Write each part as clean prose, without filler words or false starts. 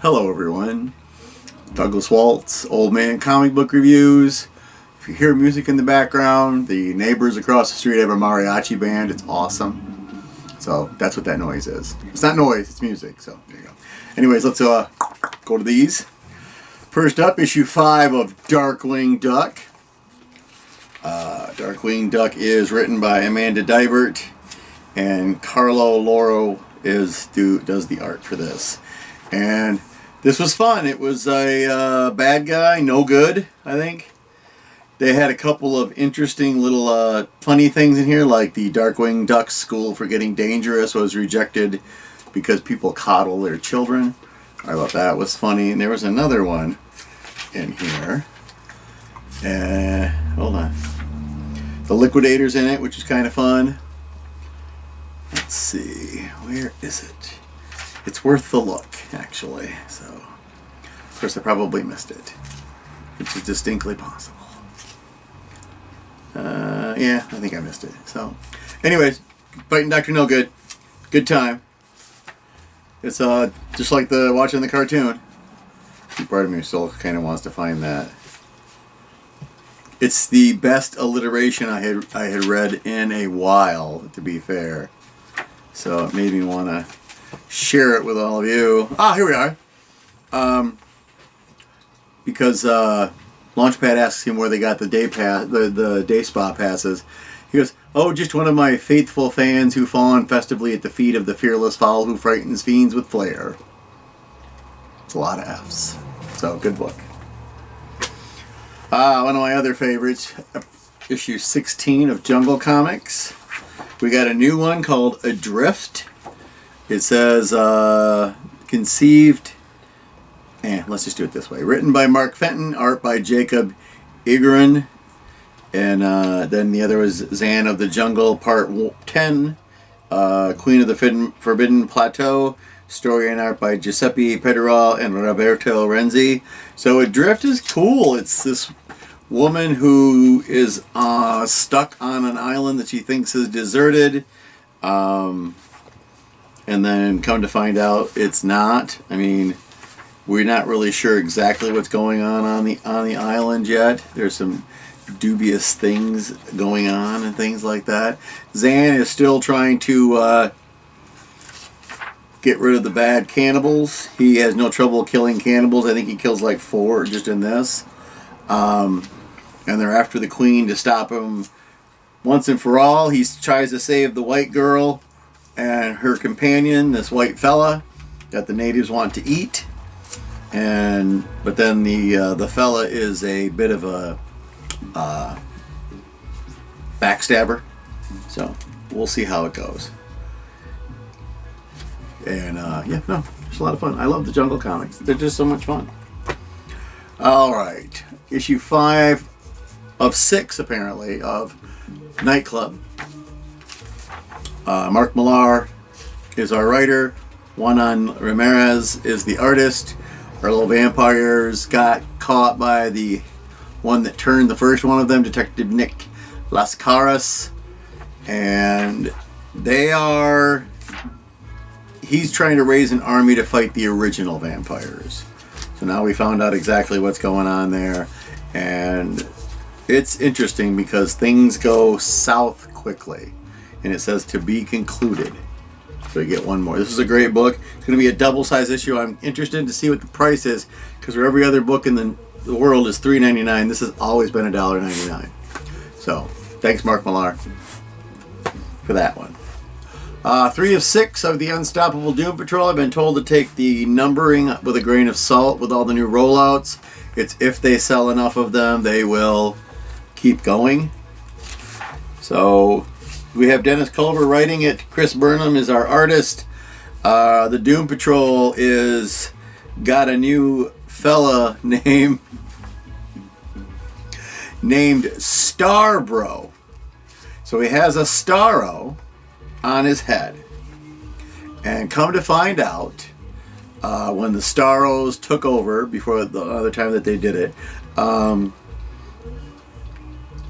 Hello everyone, Douglas Waltz, Old Man Comic Book Reviews. If you hear music in the background, the neighbors across the street have a mariachi band. It's awesome. So that's what that noise is. It's not noise, it's music. So there you go. Anyways, let's go to these. First up, issue 5 of Darkwing Duck. Darkwing Duck is written by Amanda Dibert, and Carlo Loro does the art for this. And this was fun. It was a bad guy, no good, I think. They had a couple of interesting little funny things in here, like the Darkwing Duck School for Getting Dangerous was rejected because people coddle their children. I thought that was funny. And there was another one in here. Hold on. The Liquidator's in it, which is kind of fun. Let's see. Where is it? It's worth the look, actually. So, of course, I probably missed it, which is distinctly possible. Yeah, I think I missed it. So, anyways, Fighting Dr. No Good. Good time. It's just like watching the cartoon. Part of me still kind of wants to find that. It's the best alliteration I had read in a while, to be fair. So it made me want to share it with all of you. Here we are. Because Launchpad asks him where they got the day pass, the day spa passes. He goes, "Oh, just one of my faithful fans who fawn festively at the feet of the fearless fowl who frightens fiends with flair." It's a lot of F's. So, good book. One of my other favorites, issue 16 of Jungle Comics. We got a new one called Adrift. It says, conceived, let's just do it this way. Written by Mark Fenton, art by Jacob Egerin. And then the other was Zan of the Jungle, part 10. Queen of the Forbidden Plateau. Story and art by Giuseppe Pederol and Roberto Renzi. So Adrift is cool. It's this woman who is stuck on an island that she thinks is deserted. And then come to find out it's not. I mean, we're not really sure exactly what's going on the island yet. There's some dubious things going on and things like that. Zan is still trying to get rid of the bad cannibals. He has no trouble killing cannibals. I think he kills like 4 just in this. And they're after the queen to stop him once and for all. He tries to save the white girl and her companion, this white fella that the natives want to eat. But then the fella is a bit of a backstabber. So we'll see how it goes. And it's a lot of fun. I love the Jungle Comics. They're just so much fun. Alright. Issue 5 of 6, apparently, of Nightclub. Mark Millar is our writer. Juan Ramirez is the artist. Our little vampires got caught by the one that turned the first one of them, Detective Nick Las Caras. And he's trying to raise an army to fight the original vampires. So now we found out exactly what's going on there. And it's interesting because things go south quickly. And it says to be concluded. So you get one more. This is a great book. It's going to be a double-size issue. I'm interested to see what the price is, because for every other book in the world is $3.99. This has always been $1.99. So thanks, Mark Millar, for that one. 3 of 6 of the Unstoppable Doom Patrol. I've been told to take the numbering with a grain of salt with all the new rollouts. It's if they sell enough of them, they will keep going. So we have Dennis Culver writing it. Chris Burnham is our artist. The Doom Patrol is got a new fella named Starbro. So he has a Starro on his head. And come to find out, when the Starros took over, before the other time that they did it,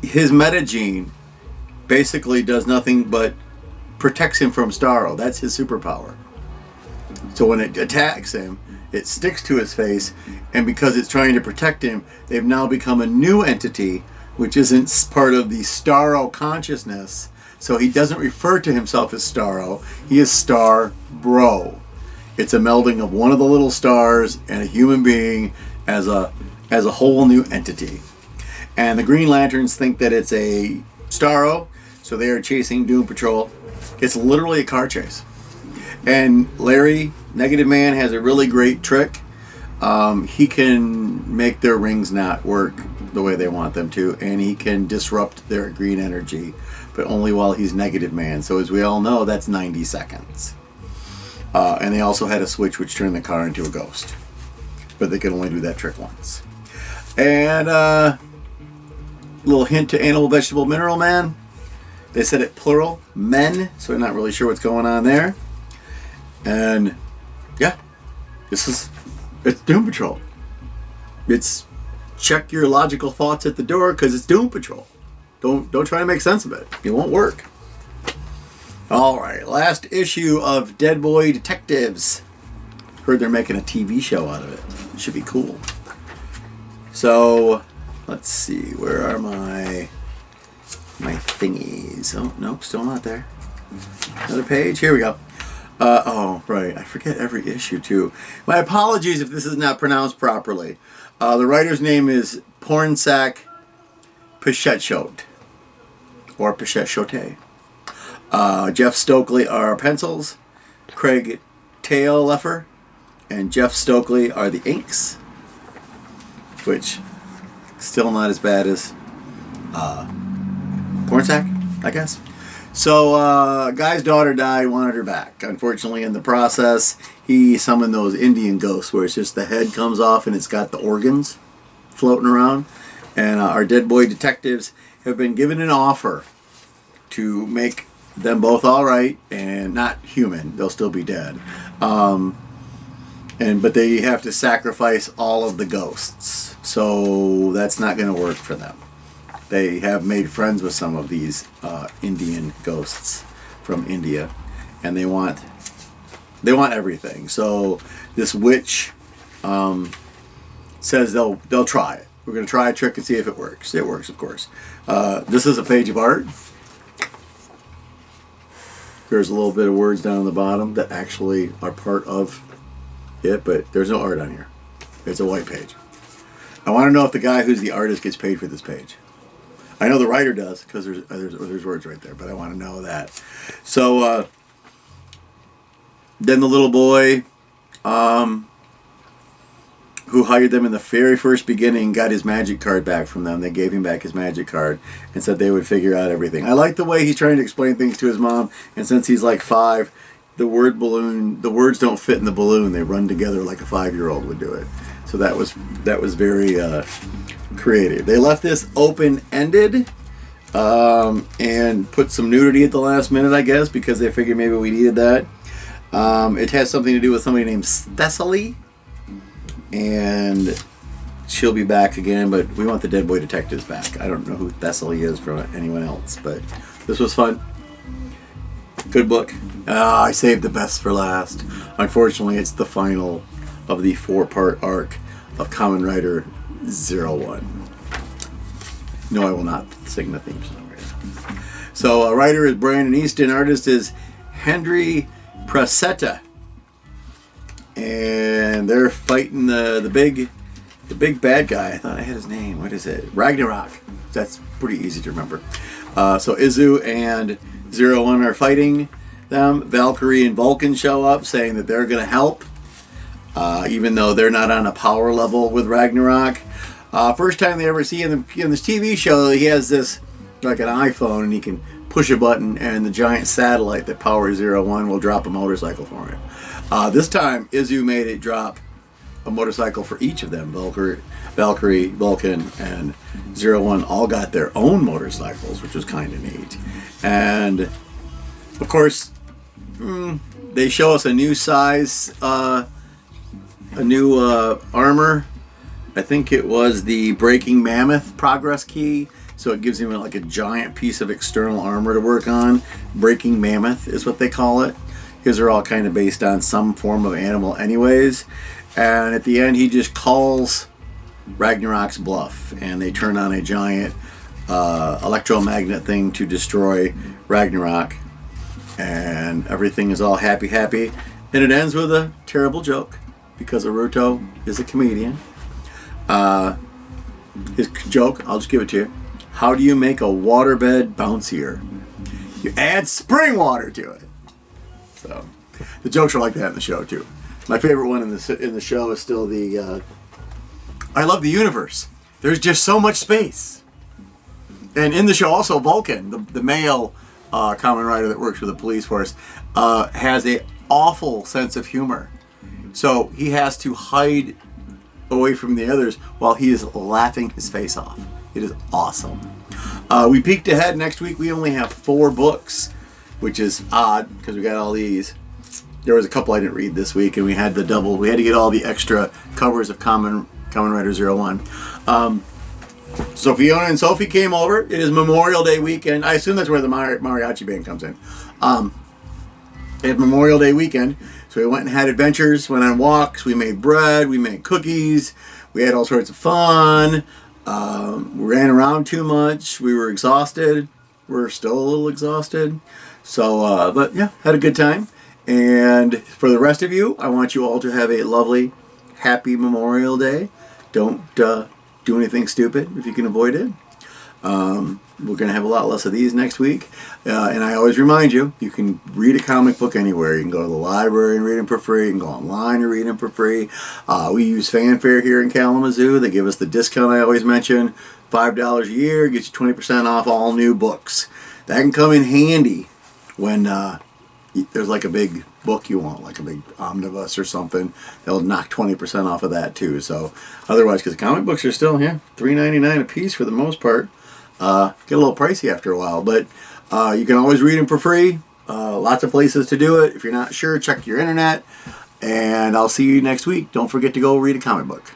his metagene basically does nothing but protects him from Starro. That's his superpower. So when it attacks him, it sticks to his face, and because it's trying to protect him, they've now become a new entity, which isn't part of the Starro consciousness. So he doesn't refer to himself as Starro. He is Star Bro. It's a melding of one of the little stars and a human being as a whole new entity. And the Green Lanterns think that it's a Starro, so they are chasing Doom Patrol. It's literally a car chase. And Larry, Negative Man, has a really great trick. He can make their rings not work the way they want them to, and he can disrupt their green energy, but only while he's Negative Man. So as we all know, that's 90 seconds. And they also had a switch which turned the car into a ghost. But they could only do that trick once. And little hint to Animal, Vegetable, Mineral Man. They said it plural, men, so we're not really sure what's going on there. And yeah, it's Doom Patrol. It's check your logical thoughts at the door because it's Doom Patrol. Don't try to make sense of it. It won't work. All right, last issue of Dead Boy Detectives. Heard they're making a TV show out of it. Should be cool. So let's see, where are my thingies? Oh no, still not there. Another page. Here we go. Oh, right. I forget every issue, too. My apologies if this is not pronounced properly. The writer's name is Pornsak Pichetchote. Or Pichetchote. Jeff Stokely are pencils. Craig Tailleffer and Jeff Stokely are the inks. Which, still not as bad as Pornsak, I guess. So, guy's daughter died, wanted her back. Unfortunately, in the process, he summoned those Indian ghosts where it's just the head comes off and it's got the organs floating around. And our Dead Boy Detectives have been given an offer to make them both all right and not human. They'll still be dead. But they have to sacrifice all of the ghosts. So that's not going to work for them. They have made friends with some of these Indian ghosts from India, and they want everything. So this witch says they'll try it. We're going to try a trick and see if it works. It works, of course. This is a page of art. There's a little bit of words down on the bottom that actually are part of it, but there's no art on here. It's a white page. I want to know if the guy who's the artist gets paid for this page. I know the writer does because there's words right there, but I want to know that. So then the little boy who hired them in the very first beginning got his magic card back from them. They gave him back his magic card and said they would figure out everything. I like the way he's trying to explain things to his mom, and since he's like 5, the words don't fit in the balloon. They run together like a 5-year-old would do it. So that was very creative. They left this open-ended and put some nudity at the last minute, I guess, because they figured maybe we needed that. It has something to do with somebody named Thessaly, and she'll be back again, but we want the Dead Boy Detectives back. I don't know who Thessaly is from anyone else, but this was fun. Good book. I saved the best for last. Unfortunately, it's the final of the 4-part arc of Kamen Rider 01. No, I will not sing the theme song right now. So, writer is Brandon Easton. Artist is Henry Prasetta. And they're fighting the big bad guy. I thought I had his name. What is it? Ragnarok. That's pretty easy to remember. So Izu and 01 are fighting them. Valkyrie and Vulcan show up saying that they're going to help. Even though they're not on a power level with Ragnarok. First time they ever see in this TV show, he has this, like an iPhone, and he can push a button and the giant satellite that powers 01 will drop a motorcycle for him. This time, Izu made it drop a motorcycle for each of them. Valkyrie, Vulcan, and 01 all got their own motorcycles, which was kind of neat. And, of course, they show us a new size, a new armor. I think it was the Breaking Mammoth progress key. So it gives him like a giant piece of external armor to work on. Breaking Mammoth is what they call it. His are all kind of based on some form of animal anyways. And at the end, he just calls Ragnarok's bluff, and they turn on a giant electromagnet thing to destroy Ragnarok. And everything is all happy, happy. And it ends with a terrible joke, because Naruto is a comedian. His joke, I'll just give it to you. How do you make a waterbed bouncier? You add spring water to it. So, the jokes are like that in the show too. My favorite one in the show is still the I love the universe. There's just so much space. And in the show also, Vulcan, the male Kamen Rider that works for the police force, has a awful sense of humor. So he has to hide away from the others while he is laughing his face off. It is awesome. We peeked ahead. Next week we only have 4 books, which is odd because we got all these. There was a couple I didn't read this week, and we had the double. We had to get all the extra covers of Kamen Rider 01. So Fiona and Sophie came over. It is Memorial Day weekend. I assume that's where the mariachi band comes in. It's Memorial Day weekend, so we went and had adventures, went on walks, we made bread, we made cookies, we had all sorts of fun. We ran around too much. We were exhausted. We're still a little exhausted. So, but yeah, had a good time. And for the rest of you, I want you all to have a lovely, happy Memorial Day. Don't do anything stupid if you can avoid it. We're going to have a lot less of these next week. And I always remind you, you can read a comic book anywhere. You can go to the library and read them for free. You can go online and read them for free. We use Fanfare here in Kalamazoo. They give us the discount I always mention. $5 a year gets you 20% off all new books. That can come in handy when there's like a big book you want, like a big omnibus or something. They'll knock 20% off of that too. So otherwise, because comic books are still $3.99 a piece for the most part. Get a little pricey after a while, but you can always read them for free. Lots of places to do it. If you're not sure, check your internet. And I'll see you next week. Don't forget to go read a comic book.